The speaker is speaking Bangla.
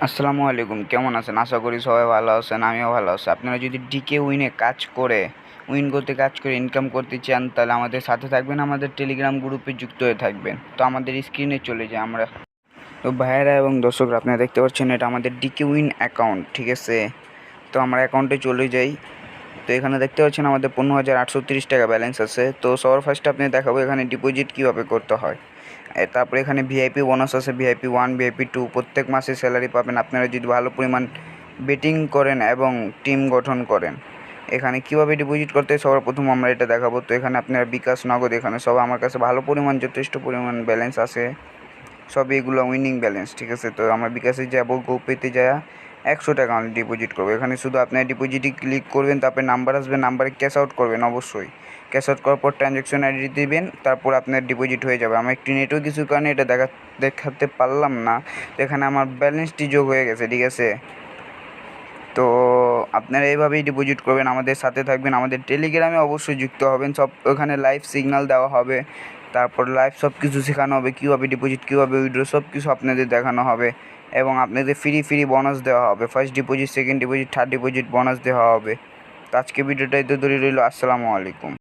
আসসালামু আলাইকুম, কেমন আছেন? আশা করি সবাই ভালো আছেন, আমিও ভালো আছি। আপনারা যদি ডিকে উইনে কাজ করে উইন করতে কাজ করে ইনকাম করতে চান, তাহলে আমাদের সাথে থাকবেন, আমাদের টেলিগ্রাম গ্রুপে যুক্ত হয়ে থাকবেন। তো আমাদের স্ক্রিনে চলে যাই আমরা। তো ভাইয়েরা এবং দর্শকরা, আপনারা দেখতে পাচ্ছেন এটা আমাদের ডিকে উইন অ্যাকাউন্ট, ঠিক আছে? তো আমরা অ্যাকাউন্টে চলে যাই। তো এখানে দেখতে পাচ্ছেন আমাদের 15,830 টাকা ব্যালেন্স আছে। তো সবার ফার্স্টে আপনি দেখাবো এখানে ডিপোজিট কীভাবে করতে হয়। তারপরে এখানে ভিআইপি বোনাস আছে, ভিআইপি 1, ভিআইপি 2, প্রত্যেক মাসে স্যালারি পাবেন আপনারা যদি ভালো পরিমাণ বেটিং করেন এবং টিম গঠন করেন। এখানে কীভাবে ডিপোজিট করতে হয় সবার প্রথম আমরা এটা দেখাবো। তো এখানে আপনারা বিকাশ, নগদ, এখানে সব আমার কাছে ভালো পরিমাণ যথেষ্ট পরিমাণ ব্যালেন্স আছে, সব এগুলো উইনিং ব্যালেন্স, ঠিক আছে? তো আমরা বিকাশে যাবো, গোপেতে যাওয়া 100 টাকা আমি ডিপোজিট করবো। এখানে শুধু আপনার ডিপোজিটে ক্লিক করবেন, তারপরে নাম্বার আসবে, নাম্বারে ক্যাশ আউট করবেন অবশ্যই। ক্যাশ আউট করার পর ট্রানজ্যাকশন আইডি দিবেন, তারপর আপনার ডিপোজিট হয়ে যাবে। আমার একটি নেটওয়ার্ক কিছুর কারণে এটা দেখাতে পারলাম না। তো এখানে আমার ব্যালেন্সটি যোগ হয়ে গেছে, ঠিক আছে? তো আপনারা এইভাবেই ডিপোজিট করবেন, আমাদের সাথে থাকবেন, আমাদের টেলিগ্রামে অবশ্যই যুক্ত হবেন। সব ওখানে লাইভ সিগন্যাল দেওয়া হবে, তারপর লাইভ সব কিছু শেখানো হবে, কীভাবে ডিপোজিট, কীভাবে উইথড্র, সব কিছু আপনাদের দেখানো হবে। এবং আপনাদের ফ্রি বোনাস দেওয়া হবে, first deposit, second deposit, third deposit bonus দেওয়া হবে। তো আজকে ভিডিওটা এত দূরে রইল। আসসালামু আলাইকুম।